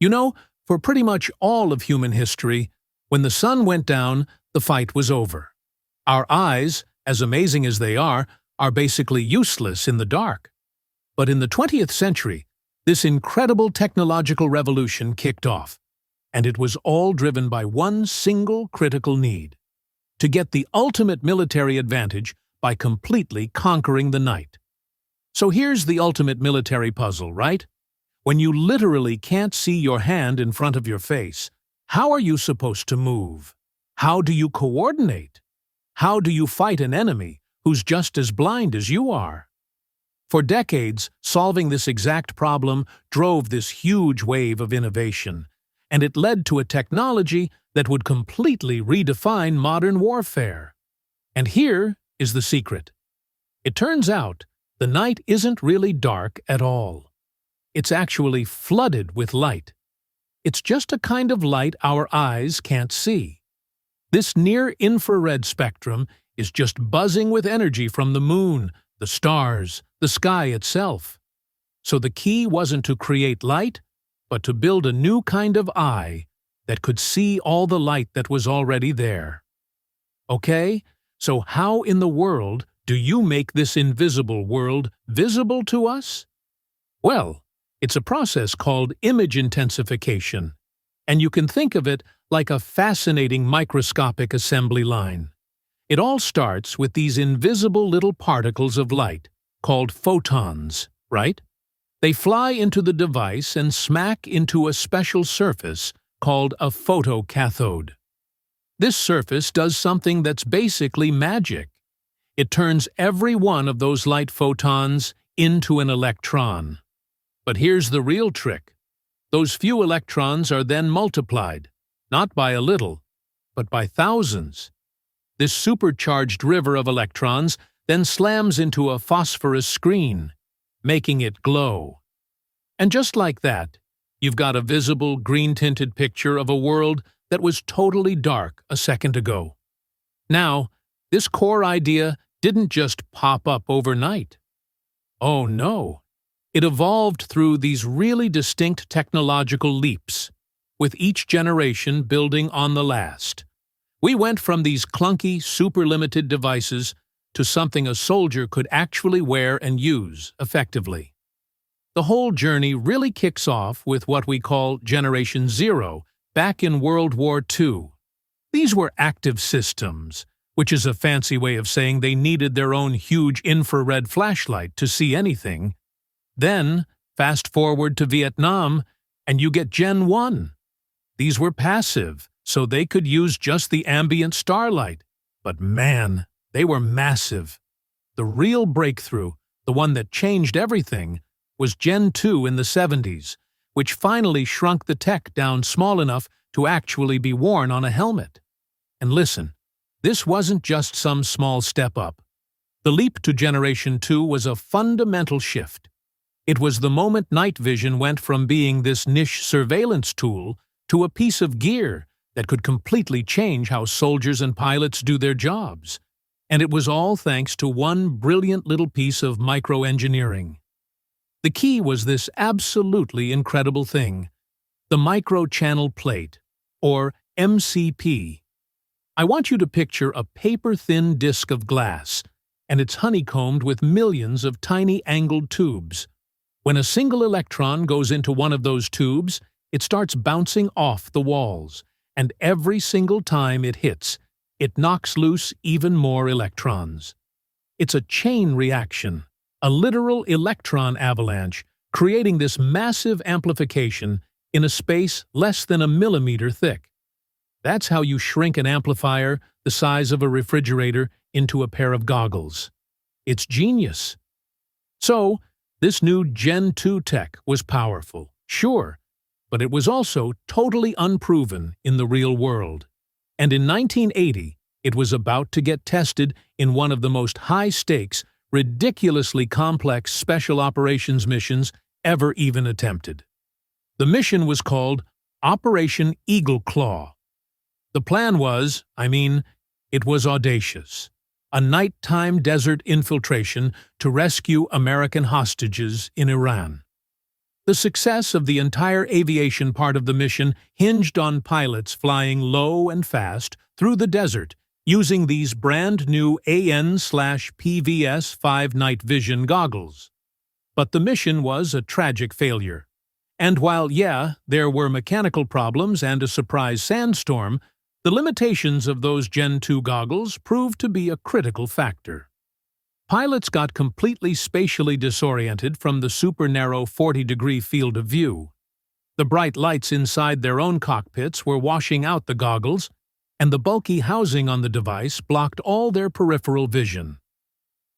You know, for pretty much all of human history, when the sun went down, the fight was over. Our eyes, as amazing as they are basically useless in the dark. But in the 20th century, this incredible technological revolution kicked off, and it was all driven by one single critical need: to get the ultimate military advantage by completely conquering the night. So here's the ultimate military puzzle, right? When you literally can't see your hand in front of your face, how are you supposed to move? How do you coordinate? How do you fight an enemy who's just as blind as you are? For decades, solving this exact problem drove this huge wave of innovation, and it led to a technology that would completely redefine modern warfare. And here is the secret. It turns out the night isn't really dark at all. It's actually flooded with light. It's just a kind of light our eyes can't see. This near-infrared spectrum is just buzzing with energy from the moon, the stars, the sky itself. So the key wasn't to create light, but to build a new kind of eye that could see all the light that was already there. Okay, so how in the world do you make this invisible world visible to us? Well, it's a process called image intensification, and you can think of it like a fascinating microscopic assembly line. It all starts with these invisible little particles of light, called photons, right? They fly into the device and smack into a special surface called a photocathode. This surface does something that's basically magic. It turns every one of those light photons into an electron. But here's the real trick. Those few electrons are then multiplied, not by a little, but by thousands. This supercharged river of electrons then slams into a phosphorus screen, making it glow. And just like that, you've got a visible green-tinted picture of a world that was totally dark a second ago. Now, this core idea didn't just pop up overnight. Oh no, it evolved through these really distinct technological leaps, with each generation building on the last. We went from these clunky, super-limited devices to something a soldier could actually wear and use effectively. The whole journey really kicks off with what we call Generation Zero back in World War II. These were active systems, which is a fancy way of saying they needed their own huge infrared flashlight to see anything. Then, fast forward to Vietnam, and you get Gen 1. These were passive, so they could use just the ambient starlight. But man, they were massive. The real breakthrough, the one that changed everything, was Gen 2 in the 70s, which finally shrunk the tech down small enough to actually be worn on a helmet. And listen, this wasn't just some small step up. The leap to Generation 2 was a fundamental shift. It was the moment night vision went from being this niche surveillance tool to a piece of gear that could completely change how soldiers and pilots do their jobs. And it was all thanks to one brilliant little piece of microengineering. The key was this absolutely incredible thing, the Microchannel Plate, or MCP. I want you to picture a paper-thin disc of glass, and it's honeycombed with millions of tiny angled tubes. When a single electron goes into one of those tubes, it starts bouncing off the walls, and every single time it hits, it knocks loose even more electrons. It's a chain reaction, a literal electron avalanche, creating this massive amplification in a space less than a millimeter thick. That's how you shrink an amplifier the size of a refrigerator into a pair of goggles. It's genius. So, this new Gen 2 tech was powerful, sure, but it was also totally unproven in the real world. And in 1980, it was about to get tested in one of the most high-stakes, ridiculously complex special operations missions ever even attempted. The mission was called Operation Eagle Claw. The plan was, it was audacious. A nighttime desert infiltration to rescue American hostages in Iran. The success of the entire aviation part of the mission hinged on pilots flying low and fast through the desert using these brand-new AN/PVS-5 night vision goggles. But the mission was a tragic failure. And while, there were mechanical problems and a surprise sandstorm, the limitations of those Gen 2 goggles proved to be a critical factor. Pilots got completely spatially disoriented from the super-narrow 40-degree field of view. The bright lights inside their own cockpits were washing out the goggles, and the bulky housing on the device blocked all their peripheral vision.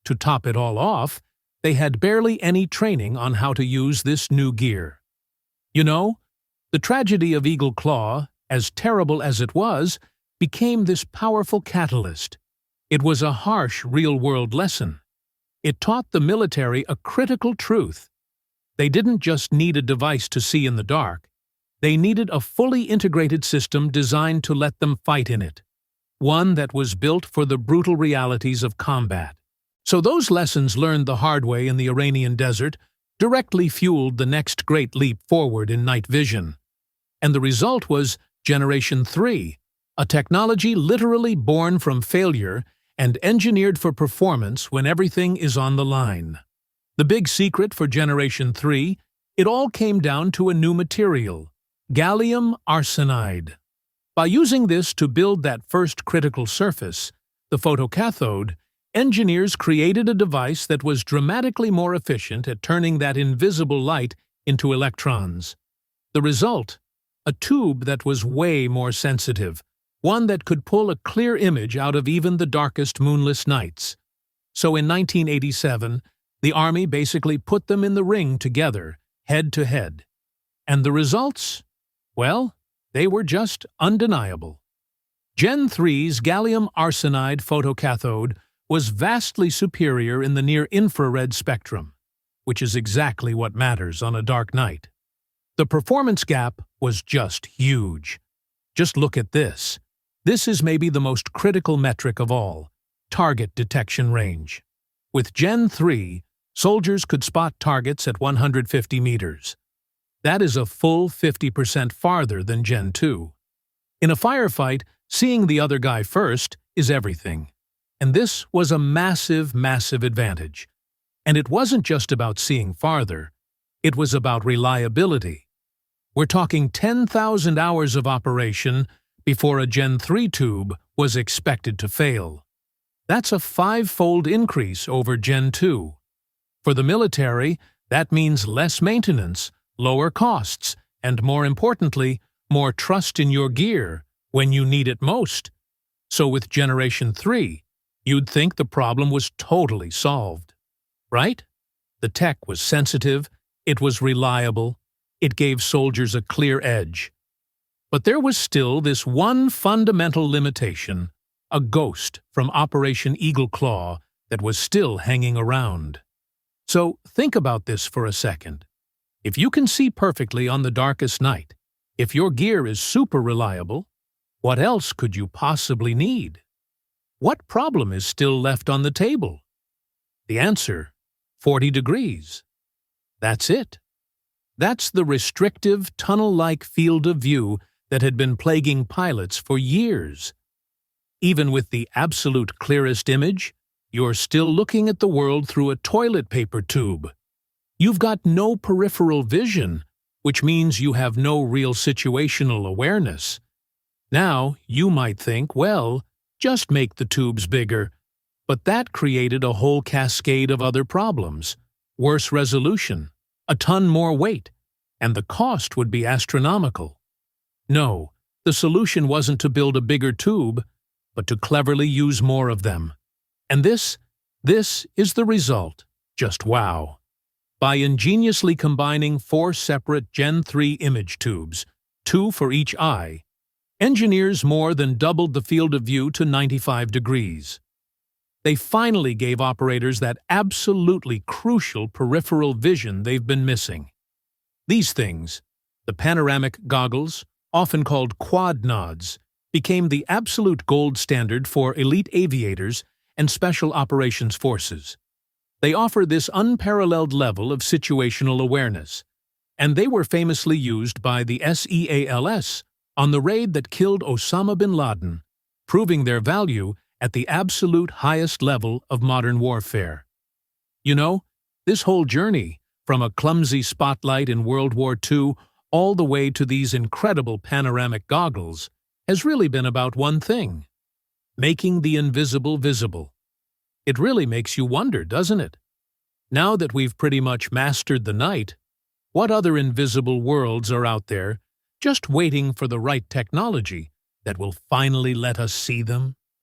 To top it all off, they had barely any training on how to use this new gear. You know, the tragedy of Eagle Claw, as terrible as it was, became this powerful catalyst. It was a harsh real-world lesson. It taught the military a critical truth. They didn't just need a device to see in the dark. They needed a fully integrated system designed to let them fight in it, one that was built for the brutal realities of combat. So those lessons learned the hard way in the Iranian desert directly fueled the next great leap forward in night vision. And the result was Generation 3, a technology literally born from failure and engineered for performance when everything is on the line. The big secret for Generation 3, it all came down to a new material, Gallium Arsenide. By using this to build that first critical surface, the photocathode, engineers created a device that was dramatically more efficient at turning that invisible light into electrons. The result? A tube that was way more sensitive, one that could pull a clear image out of even the darkest moonless nights. So in 1987, the Army basically put them in the ring together, head to head. And the results? Well, they were just undeniable. Gen 3's gallium arsenide photocathode was vastly superior in the near-infrared spectrum, which is exactly what matters on a dark night. The performance gap was just huge. Just look at this. This is maybe the most critical metric of all, target detection range. With Gen 3, soldiers could spot targets at 150 meters. That is a full 50% farther than Gen 2. In a firefight, seeing the other guy first is everything. And this was a massive, massive advantage. And it wasn't just about seeing farther. It was about reliability. We're talking 10,000 hours of operation before a Gen 3 tube was expected to fail. That's a 5-fold increase over Gen 2. For the military, that means less maintenance, lower costs, and more importantly, more trust in your gear when you need it most. So with Generation 3, you'd think the problem was totally solved. Right? The tech was sensitive, it was reliable, it gave soldiers a clear edge. But there was still this one fundamental limitation, a ghost from Operation Eagle Claw that was still hanging around. So think about this for a second. If you can see perfectly on the darkest night, if your gear is super reliable, what else could you possibly need? What problem is still left on the table? The answer, 40 degrees. That's it. That's the restrictive, tunnel-like field of view that had been plaguing pilots for years. Even with the absolute clearest image, you're still looking at the world through a toilet paper tube. You've got no peripheral vision, which means you have no real situational awareness. Now, you might think, well, just make the tubes bigger. But that created a whole cascade of other problems. Worse resolution, a ton more weight, and the cost would be astronomical. No, the solution wasn't to build a bigger tube, but to cleverly use more of them. And this is the result. Just wow. By ingeniously combining 4 separate Gen 3 image tubes, 2 for each eye, engineers more than doubled the field of view to 95 degrees. They finally gave operators that absolutely crucial peripheral vision they've been missing. These things, the panoramic goggles, often called quad nods, became the absolute gold standard for elite aviators and special operations forces. They offer this unparalleled level of situational awareness. and they were famously used by the SEALS on the raid that killed Osama bin Laden, proving their value at the absolute highest level of modern warfare. You know, this whole journey, from a clumsy spotlight in World War II all the way to these incredible panoramic goggles, has really been about one thing: making the invisible visible. It really makes you wonder, doesn't it? Now that we've pretty much mastered the night, what other invisible worlds are out there just waiting for the right technology that will finally let us see them?